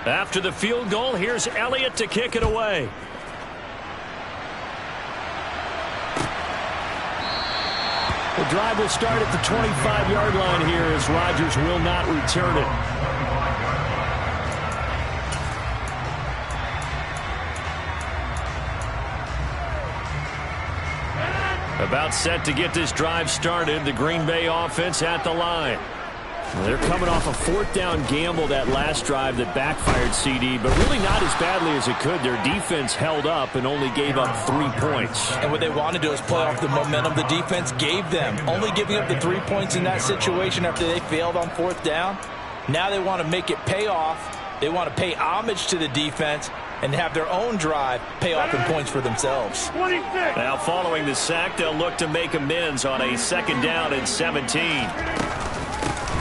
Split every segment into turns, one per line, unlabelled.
After the field goal, here's Elliott to kick it away. The drive will start at the 25-yard line here as Rodgers will not return it. About set to get this drive started. The Green Bay offense at the line. They're coming off a fourth-down gamble that last drive that backfired, CD, but really not as badly as it could. Their defense held up and only gave up 3 points.
And what they want to do is play off the momentum the defense gave them. Only giving up the 3 points in that situation after they failed on fourth down. Now they want to make it pay off. They want to pay homage to the defense and have their own drive pay off in points for themselves.
Now following the sack, they'll look to make amends on a second down and 17.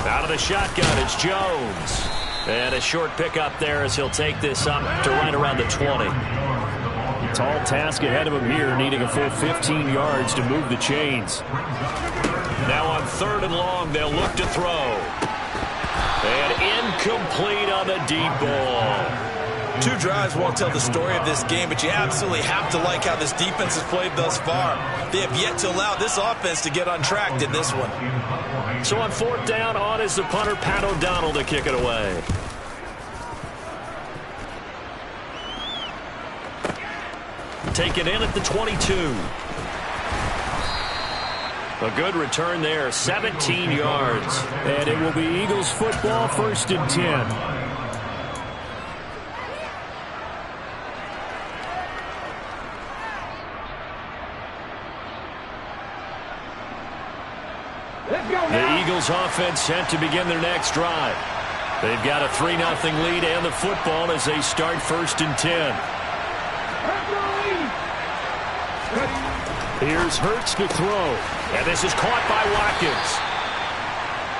Out of the shotgun, it's Jones. And a short pickup there as he'll take this up to right around the 20. Tall task ahead of him here, needing a full 15 yards to move the chains. Now on 3rd and long, they'll look to throw. And incomplete on the deep ball.
2 drives won't tell the story of this game, but you absolutely have to like how this defense has played thus far. They have yet to allow this offense to get untracked in this one.
So on 4th down, on is the punter, Pat O'Donnell, to kick it away. Take it in at the 22. A good return there, 17 yards. And it will be Eagles football, 1st and 10. The Eagles offense set to begin their next drive. They've got a 3-0 lead and the football as they start 1st and 10. Here's Hurts to throw. And this is caught by Watkins.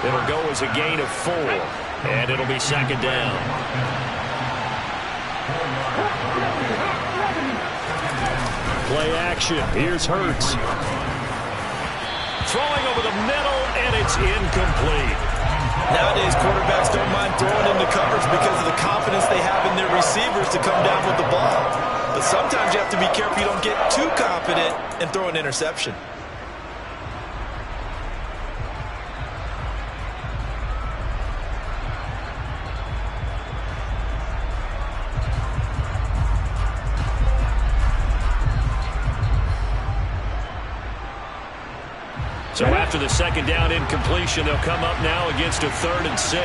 It'll go as a gain of 4. And it'll be 2nd down. Play action. Here's Hurts. Throwing over the middle, and it's incomplete.
Nowadays, quarterbacks don't mind throwing into coverage because of the confidence they have in their receivers to come down with the ball. But sometimes you have to be careful you don't get too confident and throw an interception.
So after the 2nd down incompletion, they'll come up now against a 3rd and 6.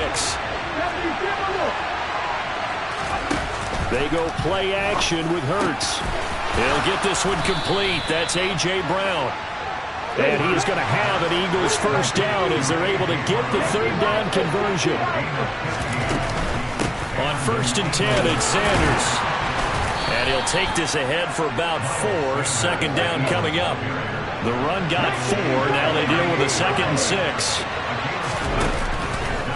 They go play action with Hurts. He'll get this one complete. That's A.J. Brown. And he is going to have an Eagles 1st down as they're able to get the 3rd down conversion. On 1st and 10, it's Sanders. And he'll take this ahead for about 4. 2nd down coming up. The run got 4. Now they deal with a 2nd and 6.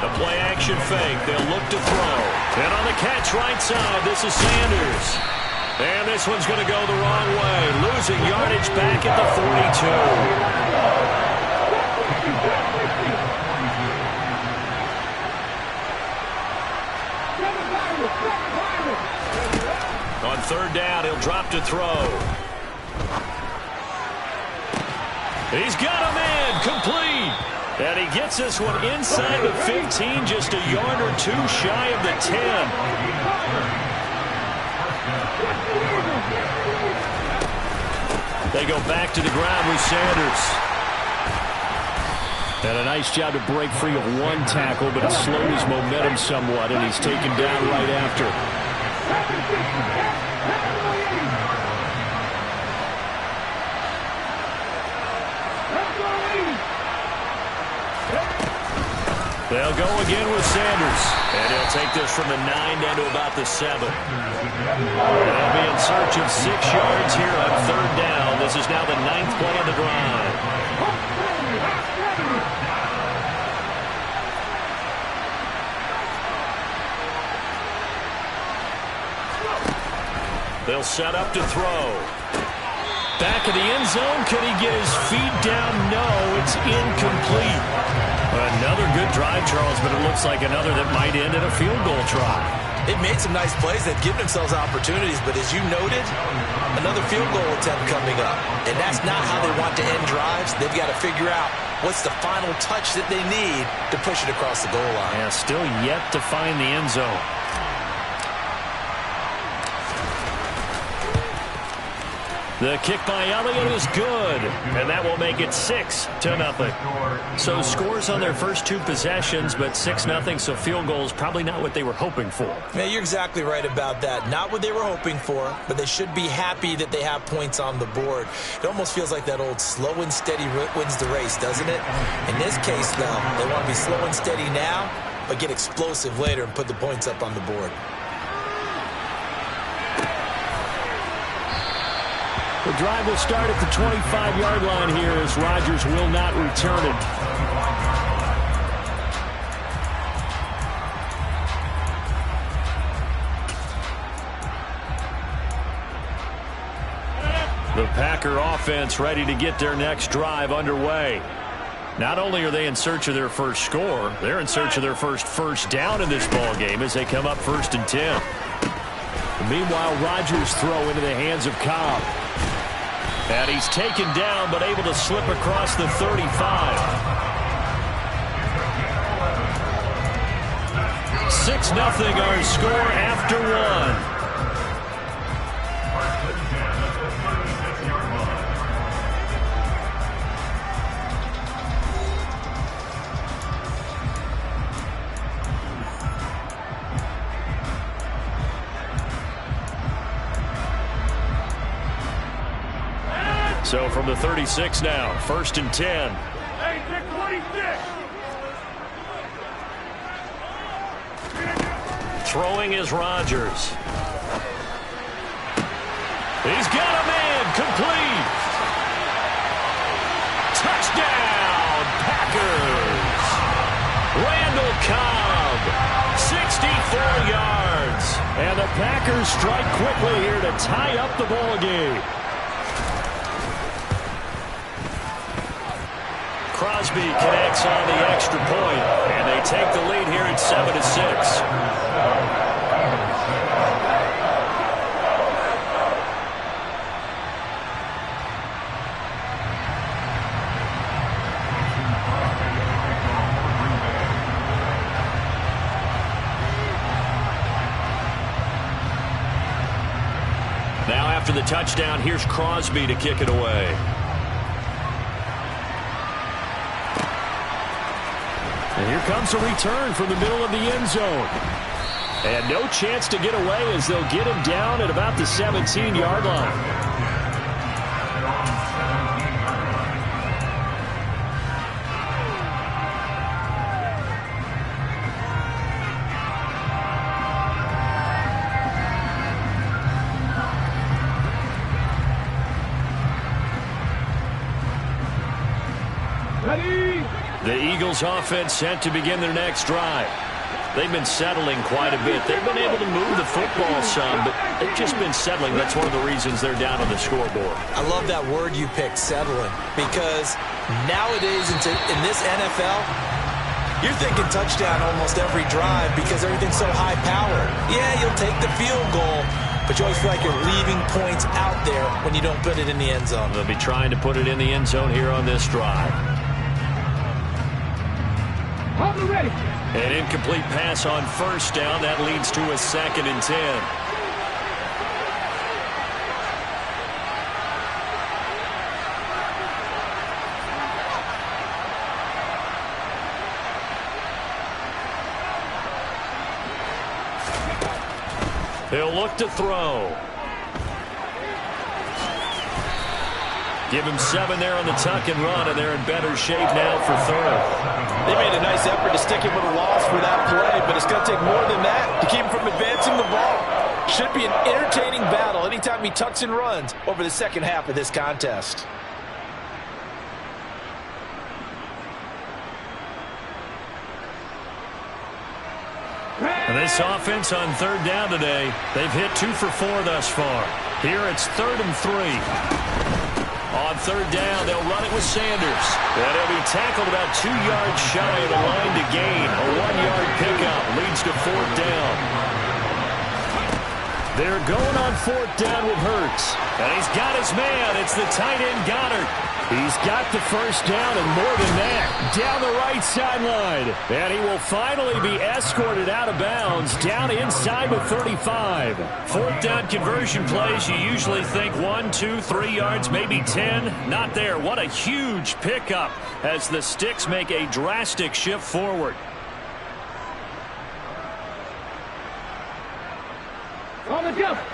The play action fake. They'll look to throw. And on the catch right side, this is Sanders. And this one's going to go the wrong way. Losing yardage back at the 42. On 3rd down, he'll drop to throw. He's got him in, complete. And he gets this one inside the 15, just a yard or 2 shy of the 10. They go back to the ground with Sanders. And a nice job to break free of 1 tackle, but it slowed his momentum somewhat, and he's taken down right after. They'll go again with Sanders. And he'll take this from the 9 down to about the 7. They'll be in search of 6 yards here on 3rd down. This is now the 9th play of the drive. They'll set up to throw. Back of the end zone. Can he get his feet down? No, it's incomplete. Another good drive, Charles, but it looks like another that might end in a field goal try.
They've made some nice plays. They've given themselves opportunities, but as you noted, another field goal attempt coming up. And that's not how they want to end drives. They've got to figure out what's the final touch that they need to push it across the goal line.
Yeah, still yet to find the end zone. The kick by Elliott is good, and that will make it 6-0. So scores on their first two possessions, but 6-0, so field goals probably not what they were hoping for.
Yeah, you're exactly right about that. Not what they were hoping for, but they should be happy that they have points on the board. It almost feels like that old slow and steady wins the race, doesn't it? In this case, though, they want to be slow and steady now, but get explosive later and put the points up on the board.
The drive will start at the 25-yard line here as Rodgers will not return it. The Packer offense ready to get their next drive underway. Not only are they in search of their first score, they're in search of their first down in this ball game as they come up 1st and 10. Meanwhile, Rodgers' throw into the hands of Cobb. And he's taken down, but able to slip across the 35. 6-0 our score after one. So from the 36 now, 1st and 10.
Hey, 26.
Throwing is Rodgers. He's got a man, complete. Touchdown, Packers. Randall Cobb, 64 yards. And the Packers strike quickly here to tie up the ball game. Crosby connects on the extra point, and they take the lead here at 7-6. Now after the touchdown, here's Crosby to kick it away. And here comes a return from the middle of the end zone. And no chance to get away as they'll get him down at about the 17-yard line. The Eagles offense set to begin their next drive. They've been settling quite a bit. They've been able to move the football some, but they've just been settling. That's one of the reasons they're down on the scoreboard.
I love that word you picked, settling, because nowadays in this NFL, you're thinking touchdown almost every drive because everything's so high power. Yeah, you'll take the field goal, but you always feel like you're leaving points out there when you don't put it in the end zone.
They'll be trying to put it in the end zone here on this drive.
Ready.
An incomplete pass on 1st down. That leads to a 2nd and 10. He'll look to throw. Give him 7 there on the tuck and run, and they're in better shape now for 3rd.
They made a nice effort to stick him with a loss for that play, but it's going to take more than that to keep him from advancing the ball. Should be an entertaining battle anytime he tucks and runs over the second half of this contest.
And this offense on 3rd down today, they've hit 2 for 4 thus far. Here it's 3rd and 3. On 3rd down, they'll run it with Sanders. And he'll be tackled about 2 yards shy of the line to gain. A 1-yard pickup leads to 4th down. They're going on 4th down with Hurts. And he's got his man. It's the tight end Goddard. He's got the first down and more than that. Down the right sideline. And he will finally be escorted out of bounds down inside the 35. 4th down conversion plays, you usually think 1, 2, 3 yards, maybe 10. Not there. What a huge pickup as the Sticks make a drastic shift forward.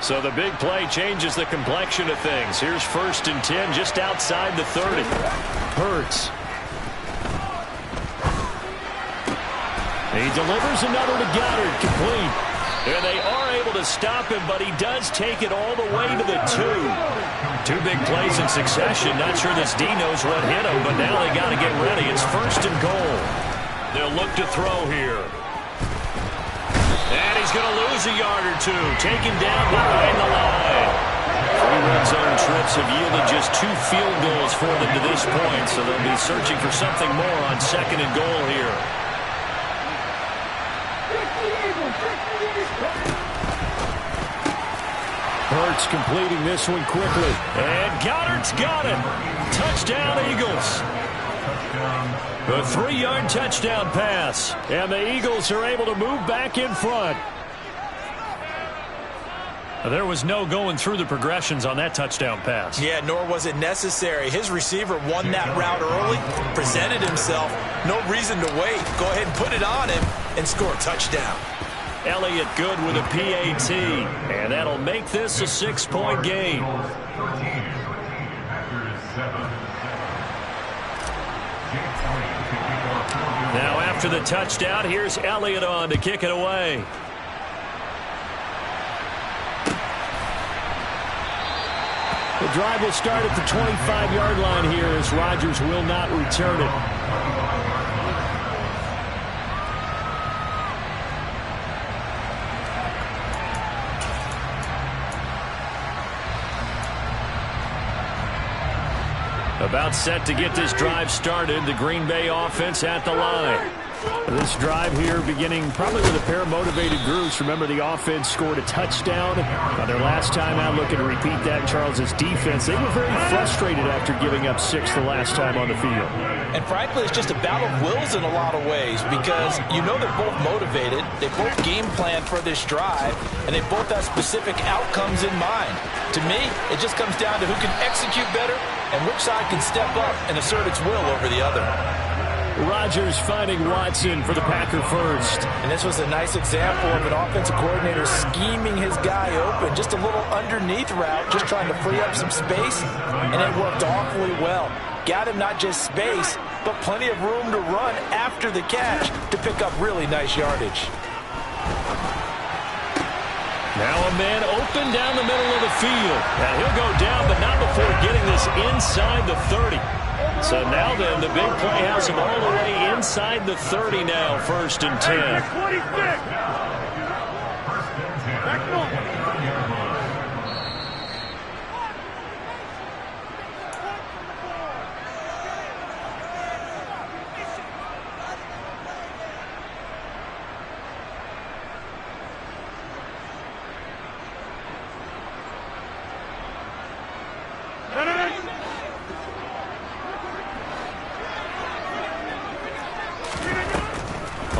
So the big play changes the complexion of things. Here's 1st and 10 just outside the 30. Hurts. He delivers another to Goddard, complete. And they are able to stop him, but he does take it all the way to the 2. 2 big plays in succession. Not sure this D knows what hit him, but now they got to get ready. It's 1st and goal. They'll look to throw here. And he's going to lose a yard or 2. Taken down behind the line. 3 red zone trips have yielded just 2 field goals for them to this point, so they'll be searching for something more on 2nd and goal here. Hurts completing this one quickly. And Goddard's got it. Touchdown, Eagles. A 3-yard touchdown pass. And the Eagles are able to move back in front. There was no going through the progressions on that touchdown pass.
Yeah, nor was it necessary. His receiver won that route early, presented himself. No reason to wait. Go ahead and put it on him and score a touchdown.
Elliott good with a PAT. And that'll make this a 6-point game. Now after the touchdown, here's Elliott on to kick it away. The drive will start at the 25-yard line here as Rodgers will not return it. About set to get this drive started. The Green Bay offense at the line. This drive here beginning probably with a pair of motivated groups. Remember, the offense scored a touchdown on their last time out. Looking to repeat that in Charles's defense. They were very frustrated after giving up 6 the last time on the field.
And frankly, it's just a battle of wills in a lot of ways because you know they're both motivated. They both game plan for this drive, and they both have specific outcomes in mind. To me, it just comes down to who can execute better and which side can step up and assert its will over the other.
Rodgers finding Watson for the Packer first.
And this was a nice example of an offensive coordinator scheming his guy open. Just a little underneath route, just trying to free up some space, and it worked awfully well. Got him not just space, but plenty of room to run after the catch to pick up really nice yardage.
Now a man open down the middle of the field. Now he'll go down, but not before getting this inside the 30. So now then, the big play has him all the way inside the 30 now, 1st and 10.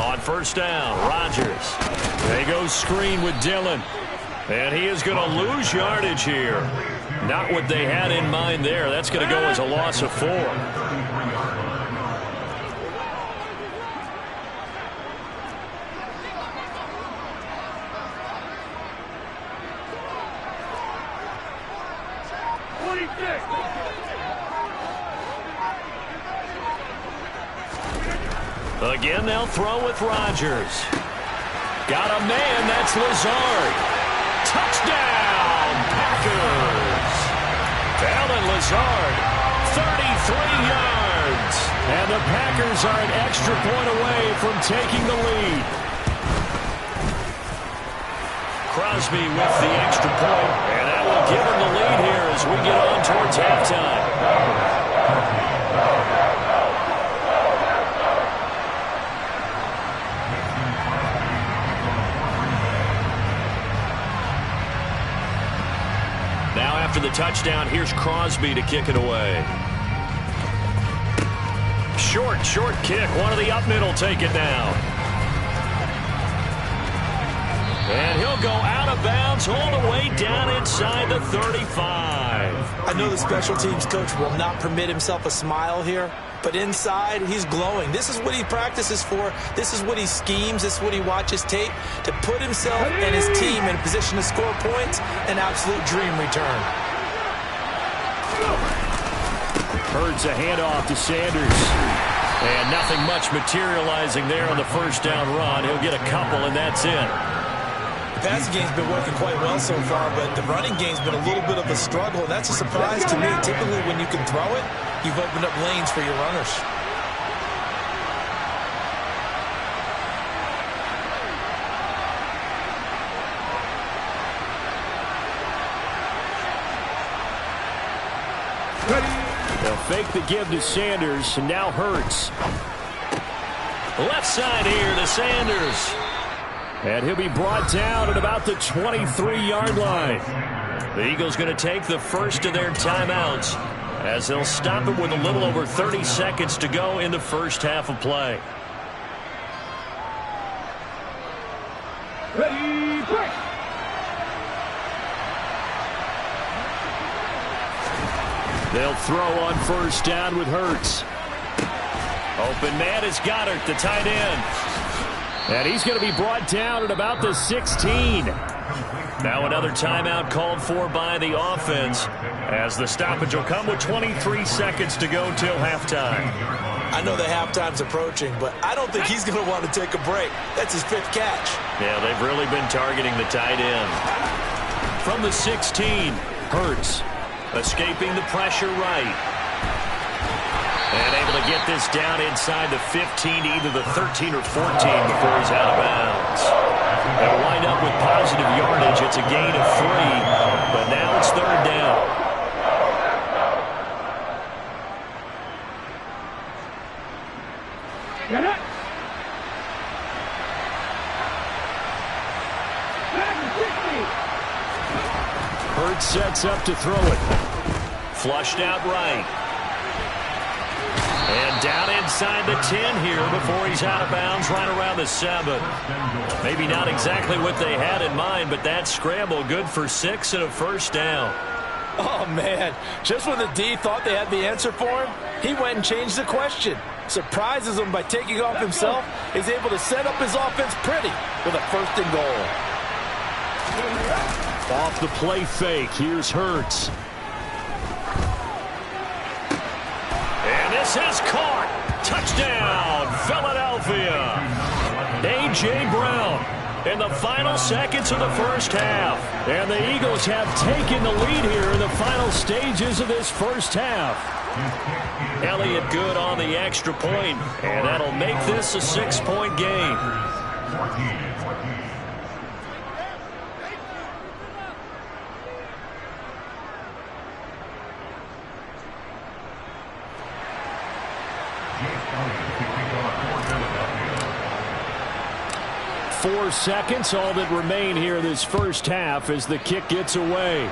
On 1st down, Rodgers. They go screen with Dillon. And he is going to lose yardage here. Not what they had in mind there. That's going to go as a loss of 4. Again, they'll throw with Rodgers. Got a man, that's Lazard. Touchdown, Packers. Alan Lazard, 33 yards. And the Packers are an extra point away from taking the lead. Crosby with the extra point, and that will give him the lead here as we get on towards halftime. Now after the touchdown, here's Crosby to kick it away. Short kick. One of the up middle take it now. And he'll go out of bounds all the way down inside the 35.
I know the special teams coach will not permit himself a smile here, but inside, he's glowing. This is what he practices for. This is what he schemes. This is what he watches tape to put himself and his team in a position to score points. An absolute dream return.
Hurts a handoff to Sanders. And nothing much materializing there on the first down run. He'll get a couple, and that's it.
The passing game's been working quite well so far, but the running game's been a little bit of a struggle. That's a surprise to me. Typically, when you can throw it, you've opened up lanes for your runners.
They'll fake the give to Sanders, and now Hurts. Left side here to Sanders. And he'll be brought down at about the 23-yard line. The Eagles going to take the first of their timeouts as they'll stop it with a little over 30 seconds to go in the first half of play.
Ready, break.
They'll throw on first down with Hurts. Open man is Goddard, the tight end. And he's going to be brought down at about the 16. Now another timeout called for by the offense as the stoppage will come with 23 seconds to go till halftime.
I know the halftime's approaching, but I don't think he's going to want to take a break. That's his fifth catch.
Yeah, they've really been targeting the tight end. From the 16, Hurts escaping the pressure right. And able to get this down inside the 15 to either the 13 or 14 before he's out of bounds. They'll wind up with positive yardage. It's a gain of 3, but now it's third down.
Get it.
Hurts sets up to throw it. Flushed out right. And down inside the 10 here before he's out of bounds right around the 7. Maybe not exactly what they had in mind, but that scramble good for 6 and a first down.
Oh, man. Just when the D thought they had the answer for him, he went and changed the question. Surprises him by taking off himself. Is able to set up his offense pretty with a first and goal.
Off the play fake, here's Hurts. And this is caught. Touchdown, Philadelphia. A.J. Brown in the final seconds of the first half. And the Eagles have taken the lead here in the final stages of this first half. Elliott good on the extra point, and that'll make this a 6-point game. 4 seconds, all that remain here in this first half as the kick gets away.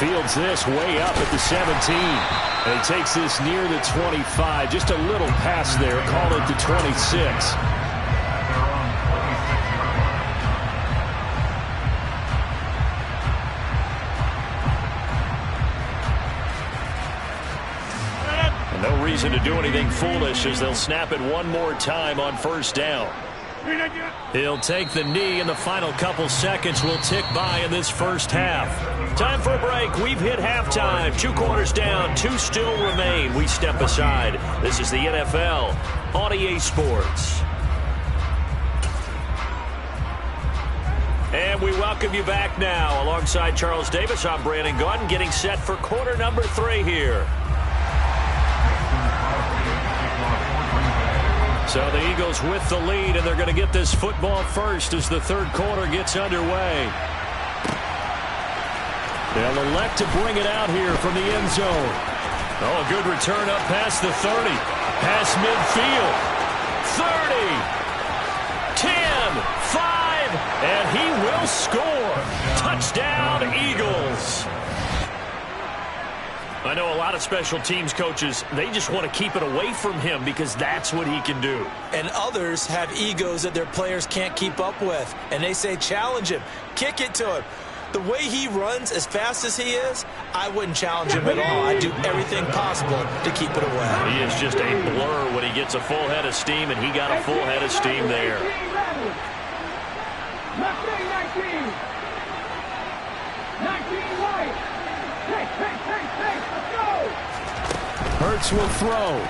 Fields this way up at the 17. And he takes this near the 25. Just a little pass there. Call it the 26. No reason to do anything foolish as they'll snap it one more time on first down. He'll take the knee, and the final couple seconds will tick by in this first half. Time for a break. We've hit halftime. 2 quarters down, 2 still remain. We step aside. This is the NFL on EA Sports. And we welcome you back now. Alongside Charles Davis, I'm Brandon Gaudin, getting set for quarter number 3 here. So the Eagles with the lead, and they're going to get this football first as the third quarter gets underway. They'll elect to bring it out here from the end zone. Oh, a good return up past the 30. Past midfield. 30. 10. 5. And he will score. Touchdown. I know a lot of special teams coaches, they just want to keep it away from him because that's what he can do.
And others have egos that their players can't keep up with. And they say, challenge him, kick it to him. The way he runs as fast as he is, I wouldn't challenge him at all. I'd do everything possible to keep it away.
He is just a blur when he gets a full head of steam, and he got a full head of steam there.
19 white. Hey, let's go.
Hurts will throw.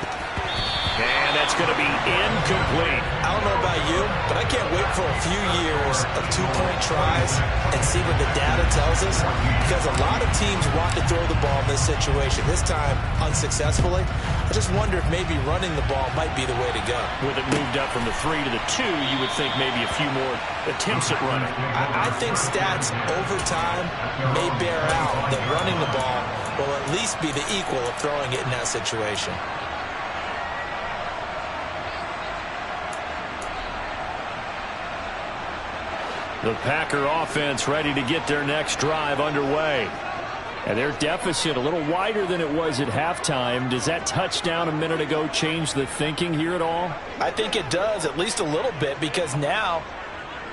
And that's going to be incomplete.
I don't know about you, but I can't wait for a few years of two-point tries and see what the data tells us, because a lot of teams want to throw the ball in this situation, this time unsuccessfully. I just wonder if maybe running the ball might be the way to go.
With it moved up from the 3 to the 2, you would think maybe a few more attempts at running.
I think stats over time may bear out that running the ball will at least be the equal of throwing it in that situation.
The Packer offense ready to get their next drive underway. And their deficit a little wider than it was at halftime. Does that touchdown a minute ago change the thinking here at all?
I think it does, at least a little bit, because now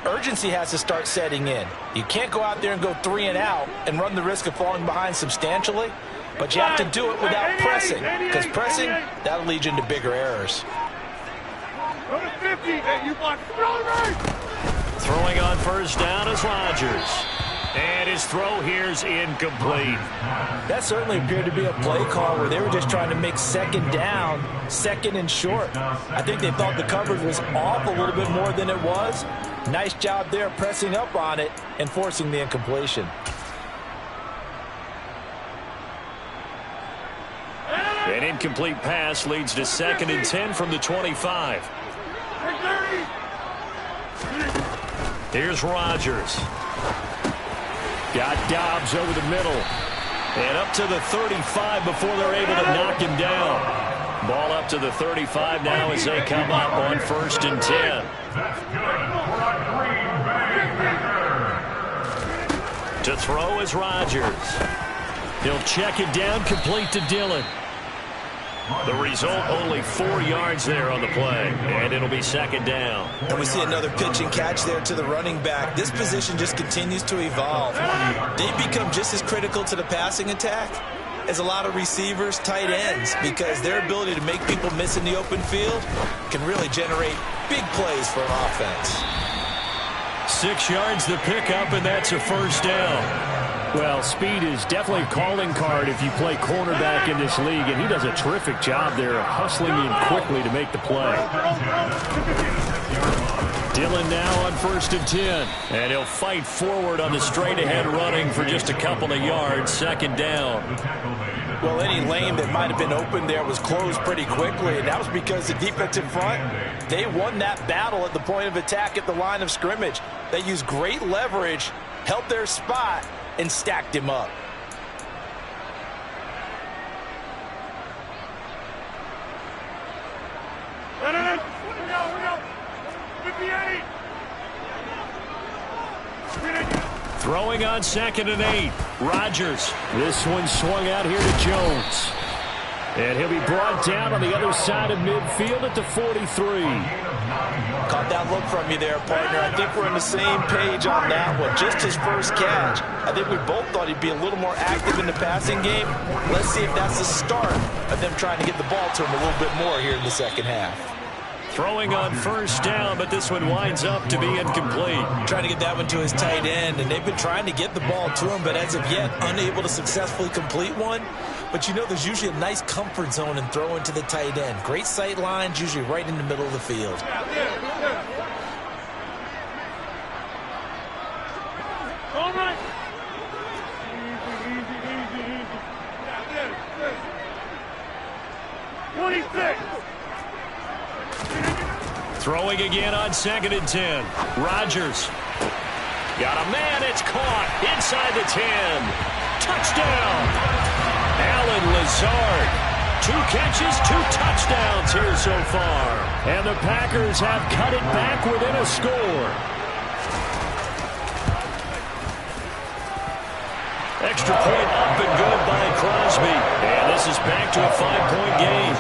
urgency has to start setting in. You can't go out there and go 3 and out and run the risk of falling behind substantially, but you have to do it without pressing, because pressing, that'll lead you into bigger errors.
Go to 50. Hey, you block.
Throwing on first down is Rodgers. And his throw here's incomplete.
That certainly appeared to be a play call where they were just trying to make second down, second and short. I think they thought the coverage was off a little bit more than it was. Nice job there pressing up on it and forcing the incompletion.
An incomplete pass leads to 2nd and 10 from the 25. Here's Rodgers. Got Dobbs over the middle. And up to the 35 before they're able to knock him down. Ball up to the 35 now as they come up on 1st and 10. To throw is Rodgers. He'll check it down, complete to Dillon. The result, only 4 yards there on the play, and it'll be 2nd down.
And we see another pitch and catch there to the running back. This position just continues to evolve. They become just as critical to the passing attack as a lot of receivers, tight ends, because their ability to make people miss in the open field can really generate big plays for an offense.
6 yards the pickup, and that's a 1st down. Well, speed is definitely a calling card if you play cornerback in this league, and he does a terrific job there of hustling in quickly to make the play. Dillon now on 1st and 10, and he'll fight forward on the straight-ahead running for just a couple of yards, 2nd down.
Well, any lane that might have been open there was closed pretty quickly, and that was because the defensive front, they won that battle at the point of attack at the line of scrimmage. They used great leverage, held their spot, and stacked him up.
Throwing on 2nd and 8. Rodgers. This one swung out here to Jones. And he'll be brought down on the other side of midfield at the 43.
Caught that look from you there, partner. I think we're on the same page on that one. Just his first catch. I think we both thought he'd be a little more active in the passing game. Let's see if that's the start of them trying to get the ball to him a little bit more here in the second half.
Throwing on 1st down, but this one winds up to be incomplete.
Trying to get that one to his tight end, and they've been trying to get the ball to him, but as of yet, unable to successfully complete one. But you know, there's usually a nice comfort zone in throwing to the tight end. Great sight lines, usually right in the middle of the field.
All right. Easy. 26.
Throwing again on 2nd and 10. Rodgers. Got a man. It's caught inside the 10. Touchdown. Allen Lazard. 2 catches, 2 touchdowns here so far. And the Packers have cut it back within a score. Extra point up and good by Crosby. And this is back to a 5-point game.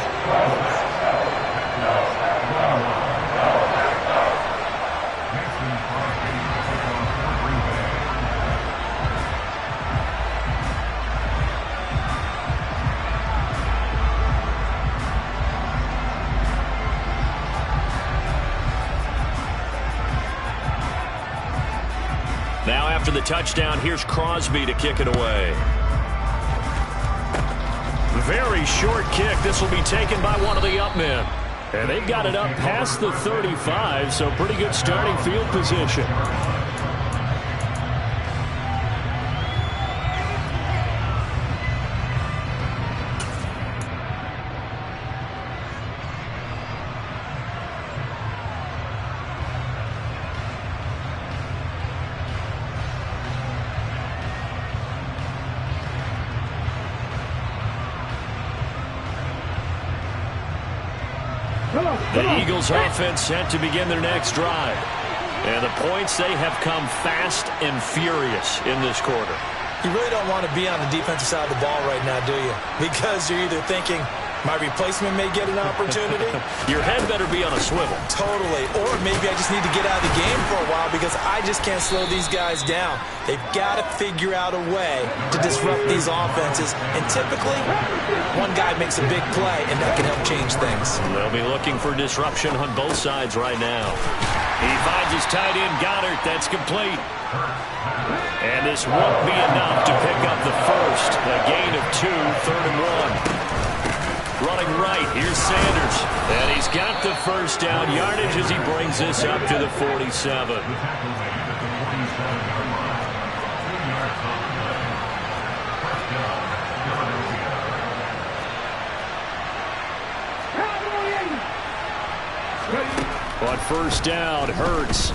Now after the touchdown, here's Crosby to kick it away. Very short kick. This will be taken by one of the up men. And they've got it up past the 35, so pretty good starting field position. The Eagles offense set to begin their next drive. And the points, they have come fast and furious in this quarter.
You really don't want to be on the defensive side of the ball right now, do you? Because you're either thinking, my replacement may get an opportunity.
Your head better be on a swivel.
Totally. Or maybe I just need to get out of the game for a while because I just can't slow these guys down. They've got to figure out a way to disrupt these offenses. And typically, one guy makes a big play, and that can help change things.
They'll be looking for disruption on both sides right now. He finds his tight end, Goddard. That's complete. And this won't be enough to pick up the first. A gain of 2, 3rd and 1. Running right, here's Sanders. And he's got the first down yardage as he brings this up to the 47. On first down, Hurts.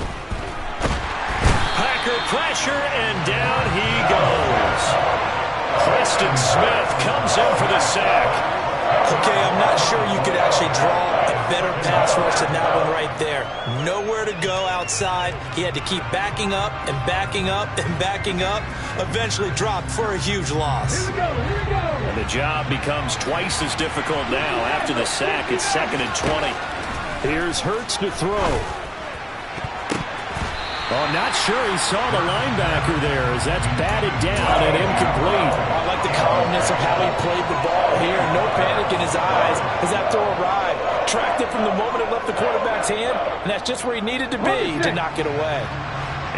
Packer pressure, and down he goes. Preston Smith comes in for the sack.
Okay, I'm not sure you could actually draw a better pass rush than that one right there. Nowhere to go outside. He had to keep backing up and backing up and backing up. Eventually dropped for a huge loss.
Here we go, here we go.
And the job becomes twice as difficult now. After the sack, it's 2nd and 20. Here's Hurts to throw. Oh, not sure he saw the linebacker there as that's batted down and incomplete.
I like the calmness of how he played the ball here. No panic in his eyes as that throw arrived. Tracked it from the moment it left the quarterback's hand, and that's just where he needed to be to knock it away.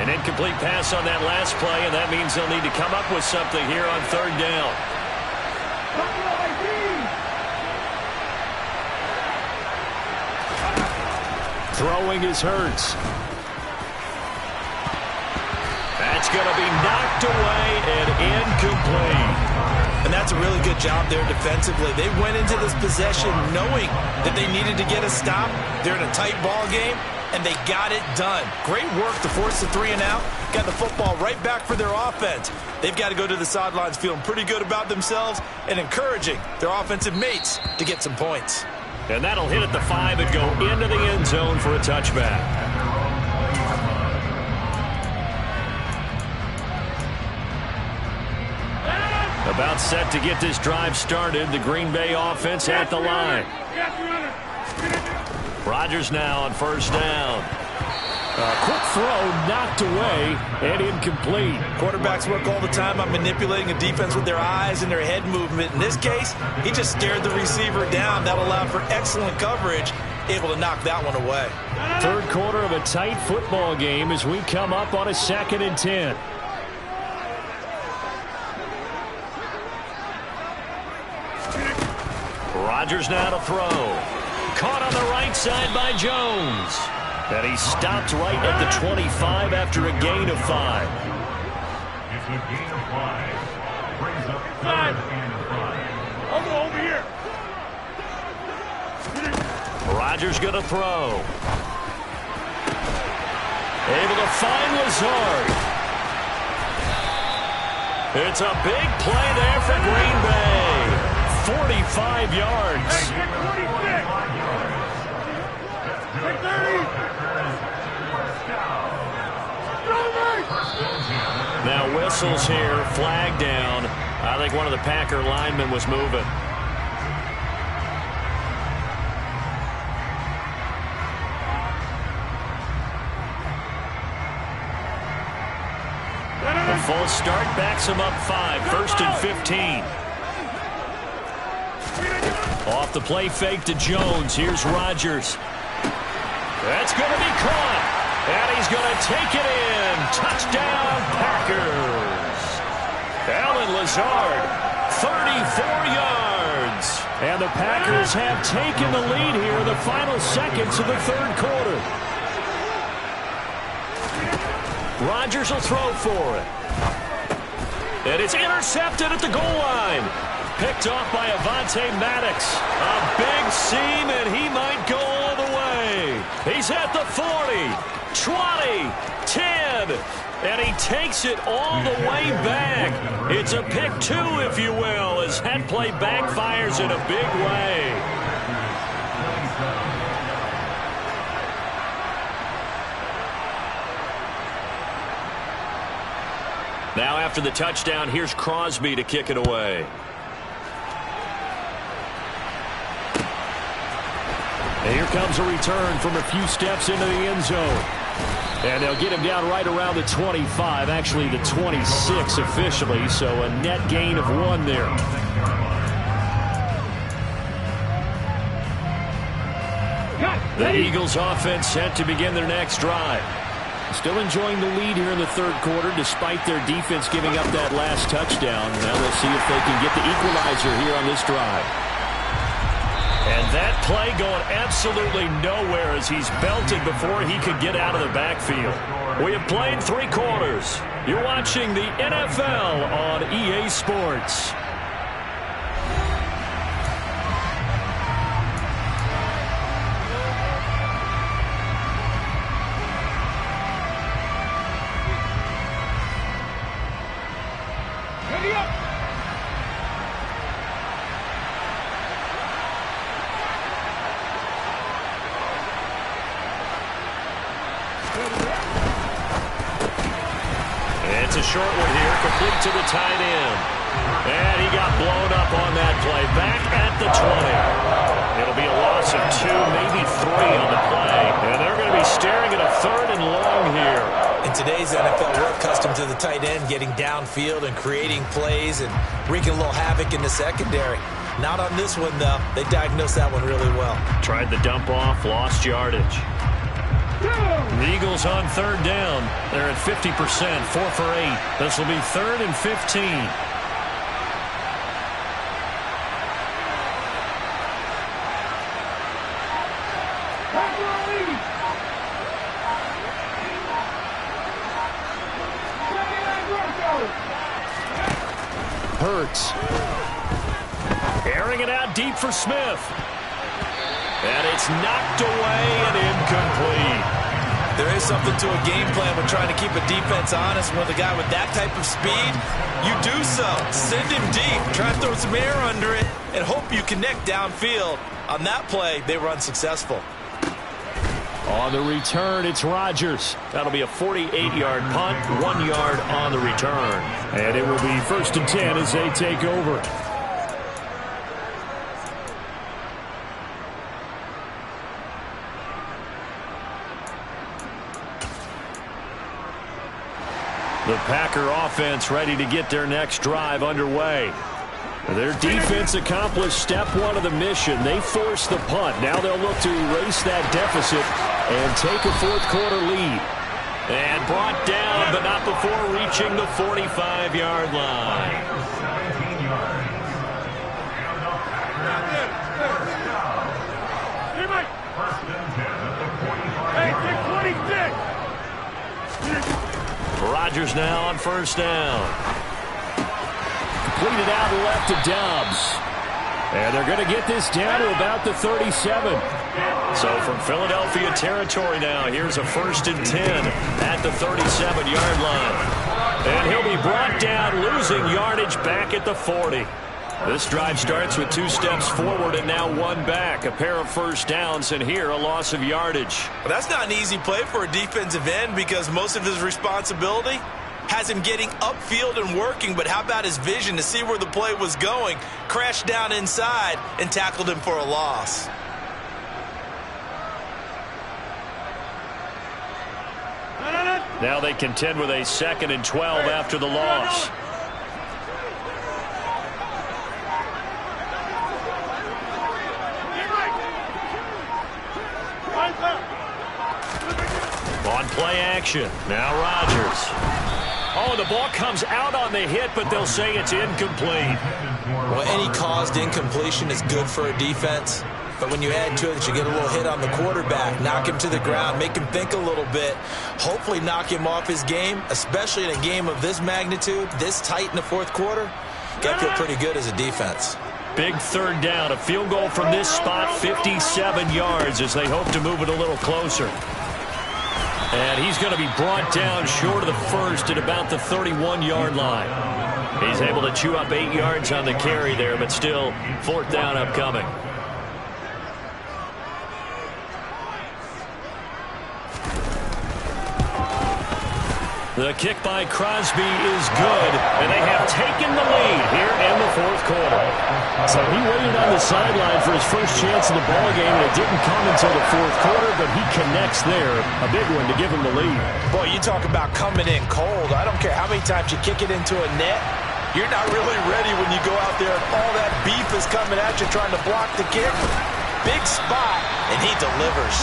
An incomplete pass on that last play, and that means they'll need to come up with something here on 3rd down. Throwing is Hurts. That's going to be knocked away and incomplete.
And that's a really good job there defensively. They went into this possession knowing that they needed to get a stop. They're in a tight ball game, and they got it done. Great work to force the 3 and out. Got the football right back for their offense. They've got to go to the sidelines feeling pretty good about themselves and encouraging their offensive mates to get some points.
And that'll hit at the 5 and go into the end zone for a touchback. About set to get this drive started. The Green Bay offense at the line. Rodgers now on first down. A quick throw knocked away and incomplete.
Quarterbacks work all the time on manipulating a defense with their eyes and their head movement. In this case, he just stared the receiver down. That allowed for excellent coverage, able to knock that one away.
3rd quarter of a tight football game as we come up on a 2nd and 10. Rodgers now to throw. Caught on the right side by Jones. And he stopped right at the 25 after a gain of 5.
It's a gain of 5. Brings up 5. Over here.
Rodgers going to throw. Able to find Lazard. It's a big play there for Green Bay. 45 yards. Now whistles here, flag down. I think one of the Packer linemen was moving. A full start backs him up 5. 1st and 15. Off the play fake to Jones. Here's Rodgers. That's going to be caught. And he's going to take it in. Touchdown, Packers. Allen Lazard, 34 yards. And the Packers have taken the lead here in the final seconds of the third quarter. Rodgers will throw for it. And it's intercepted at the goal line. Picked off by Avonte Maddox. A big seam, and he might go all the way. He's at the 40, 20, 10, and he takes it all the way back. It's a pick 2, if you will, as that play backfires in a big way. Now after the touchdown, here's Crosby to kick it away. And here comes a return from a few steps into the end zone. And they'll get him down right around the 25, actually the 26 officially, so a net gain of 1 there. The Eagles offense set to begin their next drive. Still enjoying the lead here in the third quarter despite their defense giving up that last touchdown. Now they'll see if they can get the equalizer here on this drive. And that play going absolutely nowhere as he's belted before he could get out of the backfield. We have played 3 quarters. You're watching the NFL on EA Sports. It's a short one here, complete to the tight end. And he got blown up on that play. Back at the 20. It'll be a loss of 2, maybe 3 on the play. And they're going to be staring at a 3rd and long here.
In today's NFL, we're accustomed to the tight end getting downfield and creating plays and wreaking a little havoc in the secondary. Not on this one, though. They diagnosed that one really well. Tried the dump off, lost yardage.
The Eagles on 3rd down. They're at 50%, 4 for 8. This will be 3rd and 15. Hurts. Airing it out deep for Smith. And it's knocked away and incomplete.
There is something to a game plan when trying to keep a defense honest. With a guy with that type of speed, you do so. Send him deep. Try to throw some air under it and hope you connect downfield. On that play, they were unsuccessful.
On the return, it's Rodgers. That'll be a 48-yard punt, 1 yard on the return. And it will be 1st and 10 as they take over. The Packer offense ready to get their next drive underway. Their defense accomplished step 1 of the mission. They forced the punt. Now they'll look to erase that deficit and take a 4th quarter lead. And brought down, but not before reaching the 45-yard line.
17 yards. First and 10 at the 45.
Rodgers now on 1st down. Completed out left to Dobbs. And they're going to get this down to about the 37. So from Philadelphia territory now, here's a 1st and 10 at the 37-yard line. And he'll be brought down, losing yardage back at the 40. This drive starts with 2 steps forward and now 1 back. A pair of 1st downs, and here a loss of yardage.
Well, that's not an easy play for a defensive end because most of his responsibility has him getting upfield and working, but how about his vision to see where the play was going, crashed down inside, and tackled him for a loss.
Now they contend with a 2nd and 12 after the loss. On play action. Now Rodgers. Oh, the ball comes out on the hit, but they'll say it's incomplete.
Well, any caused incompletion is good for a defense. But when you add to it that you get a little hit on the quarterback, knock him to the ground, make him think a little bit, hopefully knock him off his game, especially in a game of this magnitude, this tight in the fourth quarter, got to feel pretty good as a defense.
Big 3rd down, a field goal from this spot, 57 yards as they hope to move it a little closer. And he's going to be brought down short of the first at about the 31-yard line. He's able to chew up 8 yards on the carry there, but still 4th down upcoming. The kick by Crosby is good, and they have taken the lead here in the 4th quarter. So he waited on the sideline for his first chance in the ballgame, and it didn't come until the 4th quarter, but he connects there, a big one to give him the lead.
Boy, you talk about coming in cold. I don't care how many times you kick it into a net. You're not really ready when you go out there and all that beef is coming at you trying to block the kick. Big spot, and he delivers.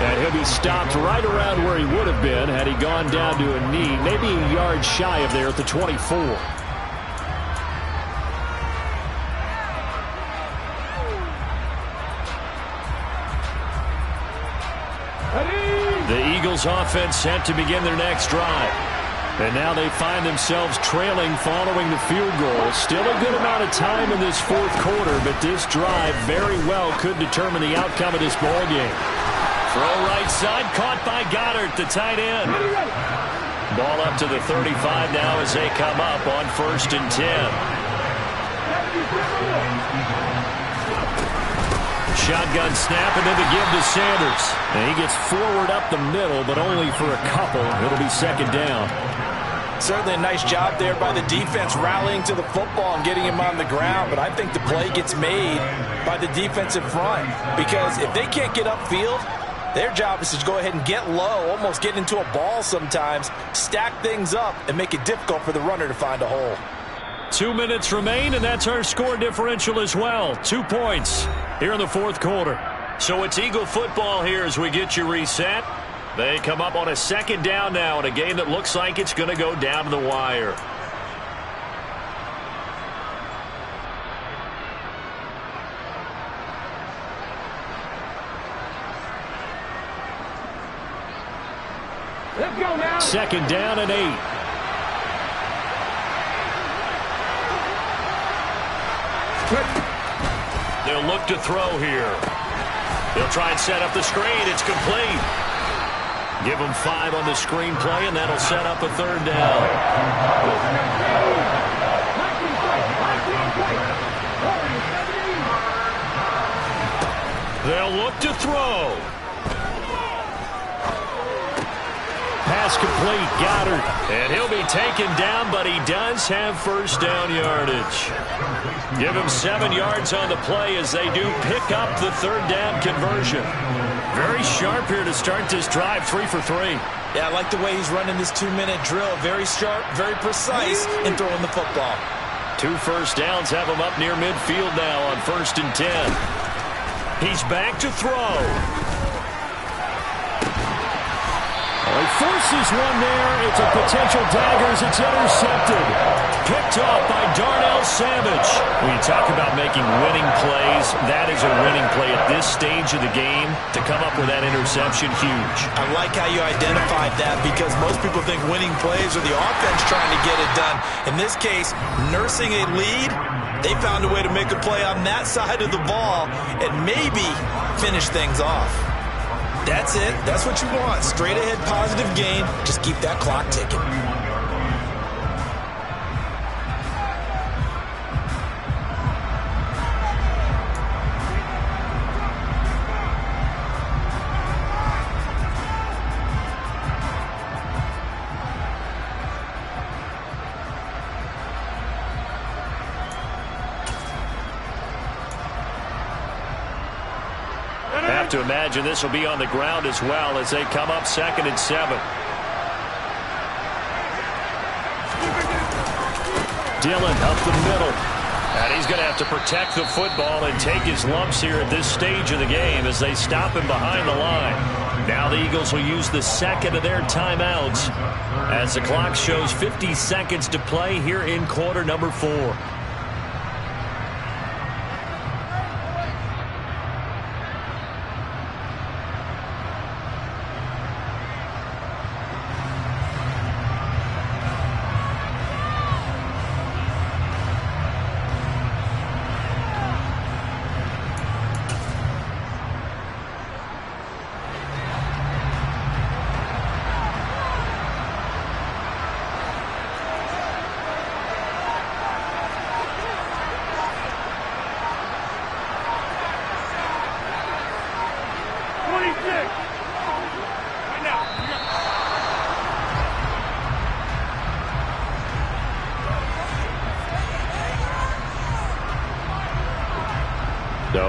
And he'll be stopped right around where he would have been had he gone down to a knee, maybe a yard shy of there at the 24. The Eagles offense set to begin their next drive. And now they find themselves trailing following the field goal. Still a good amount of time in this 4th quarter, but this drive very well could determine the outcome of this ball game. Throw right side, caught by Goddard, the tight end. Ball up to the 35 now as they come up on 1st and 10. Shotgun snap, and then the give to Sanders. And he gets forward up the middle, but only for a couple. It'll be 2nd down.
Certainly a nice job there by the defense rallying to the football and getting him on the ground, but I think the play gets made by the defensive front because if they can't get upfield, their job is to go ahead and get low, almost get into a ball sometimes, stack things up, and make it difficult for the runner to find a hole.
2 minutes remain, and that's our score differential as well. 2 points here in the 4th quarter. So it's Eagle football here as we get you reset. They come up on a 2nd down now in a game that looks like it's going to go down to the wire.
Let's go now.
2nd down and 8. They'll look to throw here. They'll try and set up the screen. It's complete. Give them 5 on the screen play, and that'll set up a 3rd down. They'll look to throw. Pass complete, Goddard. And he'll be taken down, but he does have 1st down yardage. Give him 7 yards on the play as they do pick up the 3rd down conversion. Very sharp here to start this drive, 3 for 3.
Yeah, I like the way he's running this 2-minute drill. Very sharp, very precise in throwing the football.
2 first downs have him up near midfield now on 1st and 10. He's back to throw. He forces one there. It's a potential dagger as it's intercepted. Picked off by Darnell Savage. When you talk about making winning plays, that is a winning play at this stage of the game. To come up with that interception, huge.
I like how you identified that because most people think winning plays are the offense trying to get it done. In this case, nursing a lead, they found a way to make a play on that side of the ball and maybe finish things off. That's it. That's what you want. Straight ahead positive gain. Just keep that clock ticking.
to imagine this will be on the ground as well as they come up 2nd and 7. Dillon up the middle. And he's going to have to protect the football and take his lumps here at this stage of the game as they stop him behind the line. Now the Eagles will use the second of their timeouts as the clock shows 50 seconds to play here in quarter number 4.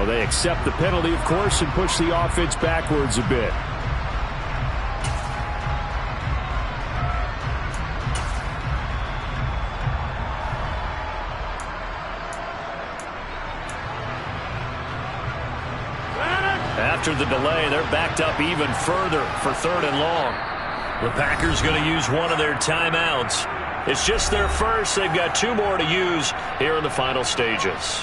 So they accept the penalty, of course, and push the offense backwards a bit.
After the delay, they're backed up even further for 3rd and long. The Packers going to use one of their timeouts. It's just their first. They've got 2 more to use here in the final stages.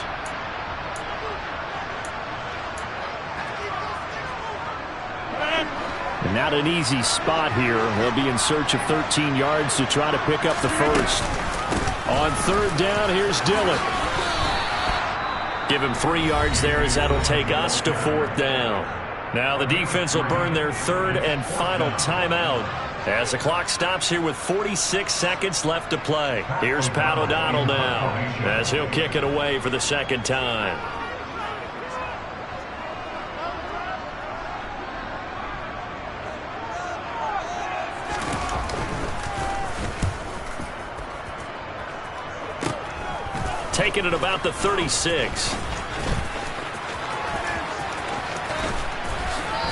Not an easy spot here. They'll be in search of 13 yards to try to pick up the first. On 3rd down, here's Dillon.
Give him 3 yards there as that'll take us to 4th down. Now the defense will burn their 3rd and final timeout as the clock stops here with 46 seconds left to play. Here's Pat O'Donnell now as he'll kick it away for the 2nd time. Taking it about the 36.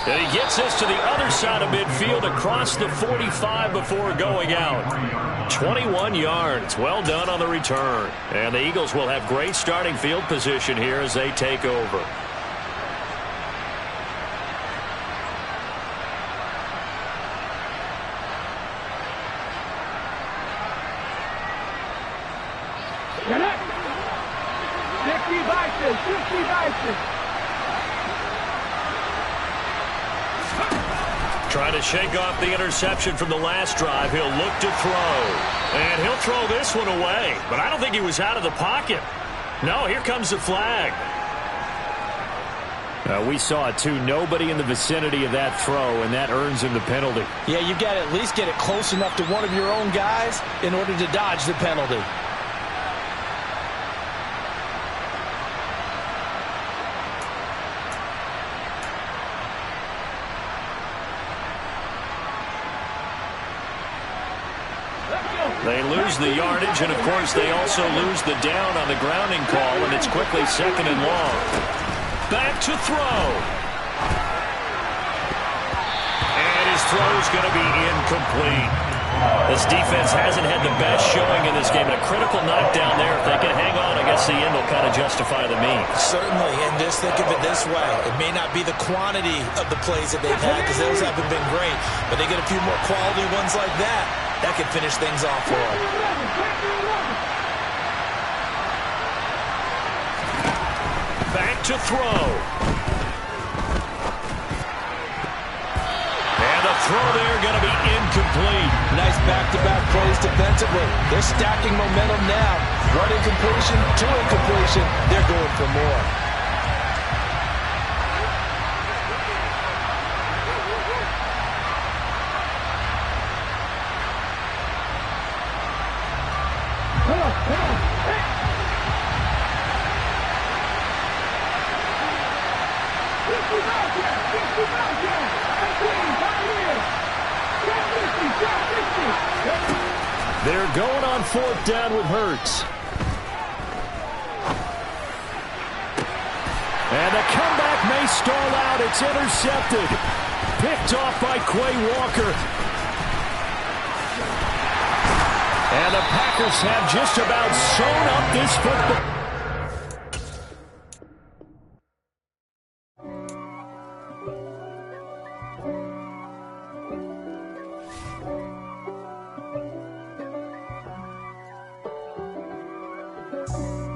And he gets this to the other side of midfield across the 45 before going out. 21 yards. Well done on the return. And the Eagles will have great starting field position here as they take over. Trying to shake off the interception from the last drive. He'll look to throw. And he'll throw this one away. But I don't think he was out of the pocket. No, here comes the flag.
We saw it too. Nobody in the vicinity of that throw, and that earns him the penalty.
Yeah, you've got to at least get it close enough to one of your own guys in order to dodge the penalty.
They lose the yardage, and of course they also lose the down on the grounding call, and it's quickly 2nd and long. Back to throw. And his throw's going to be incomplete. This defense hasn't had the best showing in this game, and a critical knockdown there. If they can hang on, I guess the end will kind of justify the means.
Certainly, and just think of it this way. It may not be the quantity of the plays that they've had because those haven't been great, but they get a few more quality ones like that. That could finish things off for him.
Back to throw. And the throw there going to be incomplete.
Nice back-to-back plays defensively. They're stacking momentum now. 1 incompletion, 2 incompletion. They're going for more.
They're going on 4th down with Hurts. And the comeback may They stall out. It's intercepted. Picked off by Quay Walker. And the Packers have just about sewn up this football.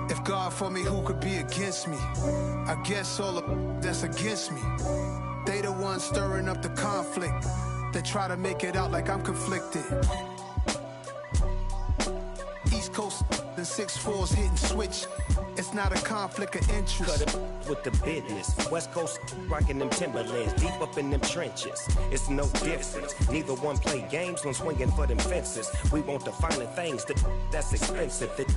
If God for me, who could be against me? I guess all of that's against me. They the ones stirring up the conflict. They try to make it out like I'm conflicted. East Coast and 6'4's hitting switch. It's not a conflict of interest.
Cut it with the business. West Coast rocking them Timberlands, deep up in them trenches. It's no difference. Neither one play games when swinging for them fences. We want the finer things that's expensive.